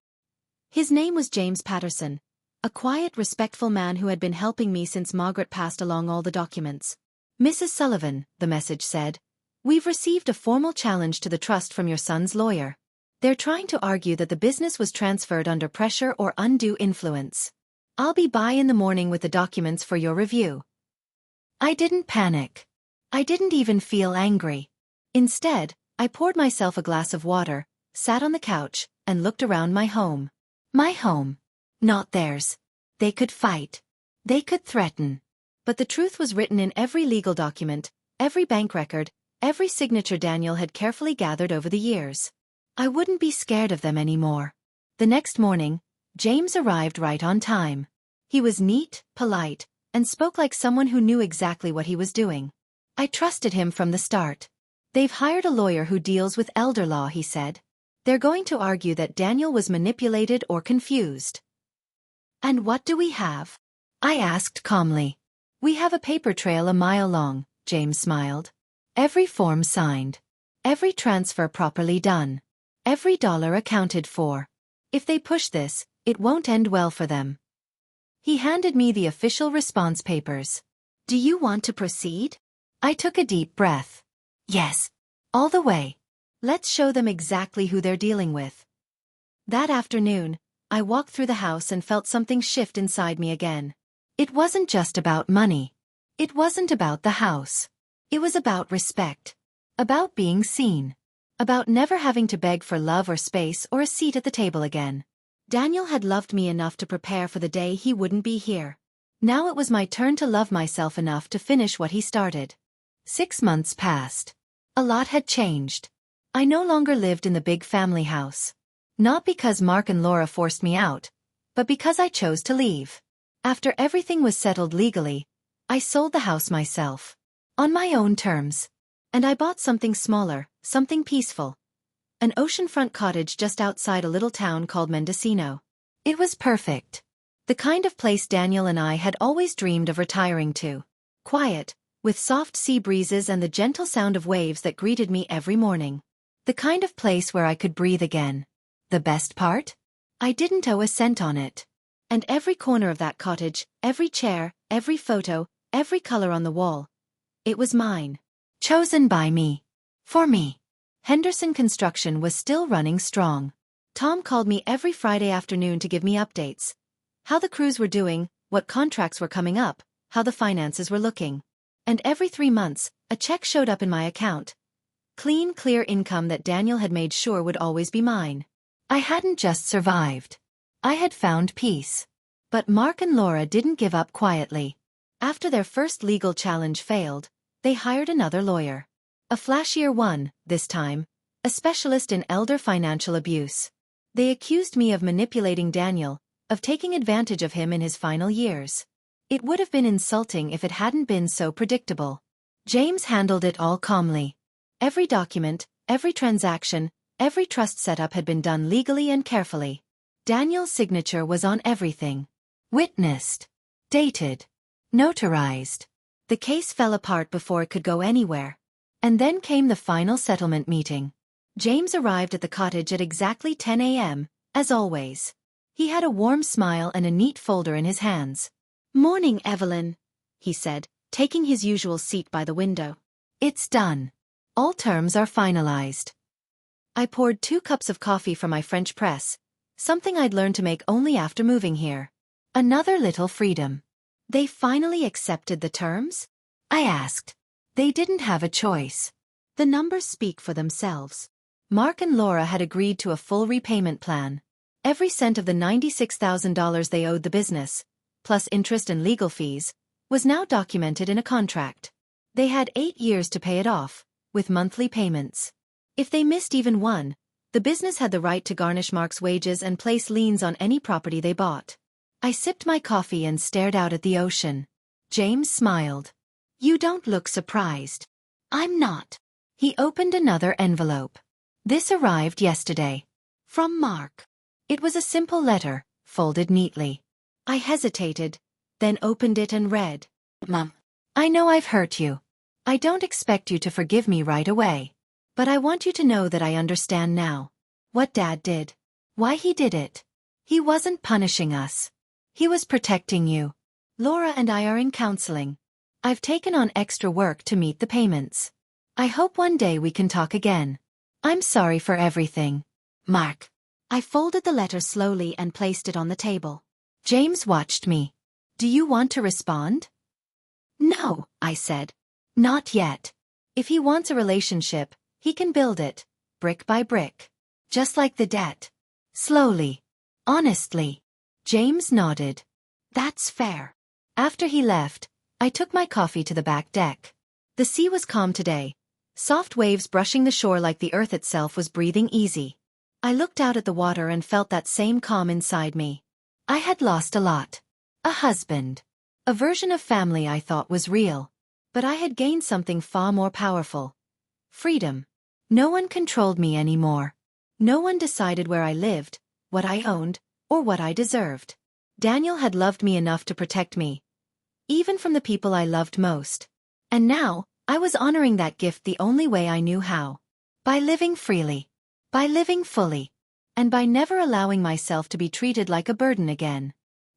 His name was James Patterson, a quiet, respectful man who had been helping me since Margaret passed along all the documents. Mrs. Sullivan, the message said, we've received a formal challenge to the trust from your son's lawyer. They're trying to argue that the business was transferred under pressure or undue influence. I'll be by in the morning with the documents for your review. I didn't panic. I didn't even feel angry. Instead, I poured myself a glass of water, sat on the couch, and looked around my home. My home. Not theirs. They could fight. They could threaten. But the truth was written in every legal document, every bank record, every signature Daniel had carefully gathered over the years. I wouldn't be scared of them anymore. The next morning, James arrived right on time. He was neat, polite, and spoke like someone who knew exactly what he was doing. I trusted him from the start. They've hired a lawyer who deals with elder law, he said. They're going to argue that Daniel was manipulated or confused. And what do we have? I asked calmly. We have a paper trail a mile long, James smiled. Every form signed. Every transfer properly done. Every dollar accounted for. If they push this, it won't end well for them. He handed me the official response papers. Do you want to proceed? I took a deep breath. Yes. All the way. Let's show them exactly who they're dealing with. That afternoon, I walked through the house and felt something shift inside me again. It wasn't just about money. It wasn't about the house. It was about respect. About being seen. About never having to beg for love or space or a seat at the table again. Daniel had loved me enough to prepare for the day he wouldn't be here. Now it was my turn to love myself enough to finish what he started. 6 months passed. A lot had changed. I no longer lived in the big family house. Not because Mark and Laura forced me out, but because I chose to leave. After everything was settled legally, I sold the house myself. On my own terms. And I bought something smaller, something peaceful. An oceanfront cottage just outside a little town called Mendocino. It was perfect. The kind of place Daniel and I had always dreamed of retiring to. Quiet, with soft sea breezes and the gentle sound of waves that greeted me every morning. The kind of place where I could breathe again. The best part? I didn't owe a cent on it. And every corner of that cottage, every chair, every photo, every color on the wall. It was mine. Chosen by me. For me. Henderson Construction was still running strong. Tom called me every Friday afternoon to give me updates. How the crews were doing, what contracts were coming up, how the finances were looking. And every 3 months, a check showed up in my account. Clean, clear income that Daniel had made sure would always be mine. I hadn't just survived. I had found peace. But Mark and Laura didn't give up quietly. After their first legal challenge failed, they hired another lawyer. A flashier one, this time, a specialist in elder financial abuse. They accused me of manipulating Daniel, of taking advantage of him in his final years. It would have been insulting if it hadn't been so predictable. James handled it all calmly. Every document, every transaction, every trust setup had been done legally and carefully. Daniel's signature was on everything. Witnessed. Dated. Notarized. The case fell apart before it could go anywhere. And then came the final settlement meeting. James arrived at the cottage at exactly 10 a.m., as always. He had a warm smile and a neat folder in his hands. "Morning, Evelyn," he said, taking his usual seat by the window. "It's done. All terms are finalized." I poured 2 cups of coffee from my French press, something I'd learned to make only after moving here. Another little freedom. They finally accepted the terms? I asked. They didn't have a choice. The numbers speak for themselves. Mark and Laura had agreed to a full repayment plan. Every cent of the $96,000 they owed the business, plus interest and legal fees, was now documented in a contract. They had 8 years to pay it off, with monthly payments. If they missed even one, the business had the right to garnish Mark's wages and place liens on any property they bought. I sipped my coffee and stared out at the ocean. James smiled. You don't look surprised. I'm not. He opened another envelope. This arrived yesterday. From Mark. It was a simple letter, folded neatly. I hesitated, then opened it and read. Mom, I know I've hurt you. I don't expect you to forgive me right away. But I want you to know that I understand now. What Dad did. Why he did it. He wasn't punishing us. He was protecting you. Laura and I are in counseling. I've taken on extra work to meet the payments. I hope one day we can talk again. I'm sorry for everything. Mark. I folded the letter slowly and placed it on the table. James watched me. Do you want to respond? No, I said. Not yet. If he wants a relationship, he can build it, brick by brick. Just like the debt. Slowly. Honestly. James nodded. That's fair. After he left, I took my coffee to the back deck. The sea was calm today. Soft waves brushing the shore like the earth itself was breathing easy. I looked out at the water and felt that same calm inside me. I had lost a lot. A husband. A version of family I thought was real. But I had gained something far more powerful. Freedom. No one controlled me anymore. No one decided where I lived, what I owned, or what I deserved. Daniel had loved me enough to protect me, even from the people I loved most. And now, I was honoring that gift the only way I knew how. By living freely. By living fully. And by never allowing myself to be treated like a burden again.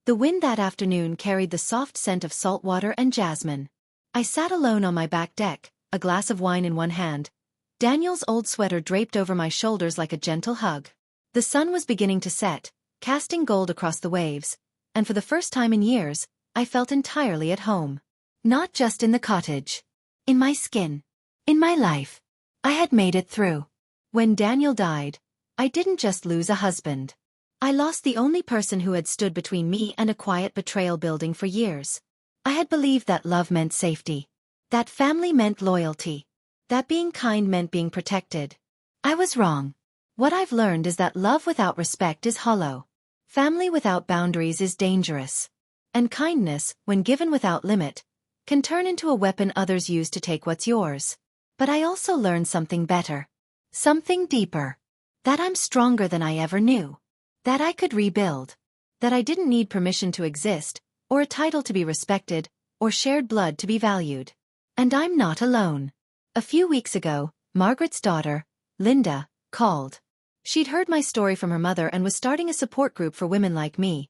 The wind that afternoon carried the soft scent of salt water and jasmine. I sat alone on my back deck, a glass of wine in one hand, Daniel's old sweater draped over my shoulders like a gentle hug. The sun was beginning to set, casting gold across the waves, and for the first time in years, I felt entirely at home. Not just in the cottage. In my skin. In my life. I had made it through. When Daniel died, I didn't just lose a husband. I lost the only person who had stood between me and a quiet betrayal building for years. I had believed that love meant safety. That family meant loyalty. That being kind meant being protected. I was wrong. What I've learned is that love without respect is hollow. Family without boundaries is dangerous. And kindness, when given without limit, can turn into a weapon others use to take what's yours. But I also learned something better. Something deeper. That I'm stronger than I ever knew. That I could rebuild. That I didn't need permission to exist, or a title to be respected, or shared blood to be valued. And I'm not alone. A few weeks ago, Margaret's daughter, Linda, called. She'd heard my story from her mother and was starting a support group for women like me.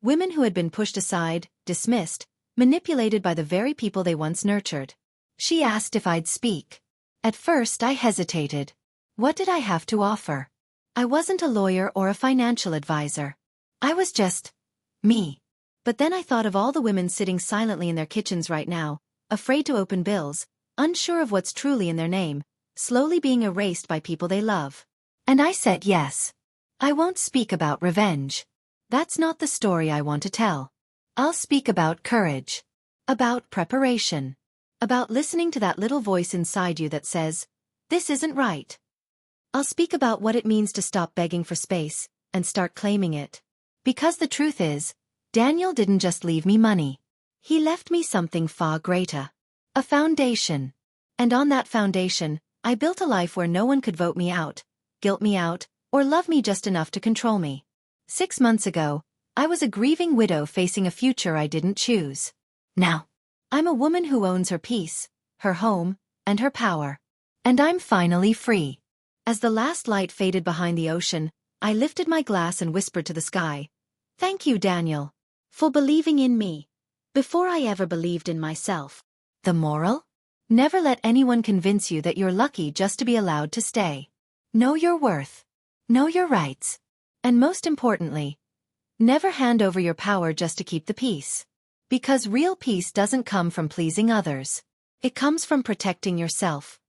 Women who had been pushed aside, dismissed, manipulated by the very people they once nurtured. She asked if I'd speak. At first I hesitated. What did I have to offer? I wasn't a lawyer or a financial advisor. I was just me. But then I thought of all the women sitting silently in their kitchens right now, afraid to open bills, unsure of what's truly in their name, slowly being erased by people they love. And I said yes. I won't speak about revenge. That's not the story I want to tell. I'll speak about courage. About preparation. About listening to that little voice inside you that says, this isn't right. I'll speak about what it means to stop begging for space, and start claiming it. Because the truth is, Daniel didn't just leave me money. He left me something far greater. A foundation. And on that foundation, I built a life where no one could vote me out, guilt me out, or love me just enough to control me. 6 months ago, I was a grieving widow facing a future I didn't choose. Now, I'm a woman who owns her peace, her home, and her power. And I'm finally free. As the last light faded behind the ocean, I lifted my glass and whispered to the sky, thank you, Daniel, for believing in me, before I ever believed in myself. The moral? Never let anyone convince you that you're lucky just to be allowed to stay. Know your worth. Know your rights. And most importantly, never hand over your power just to keep the peace. Because real peace doesn't come from pleasing others. It comes from protecting yourself.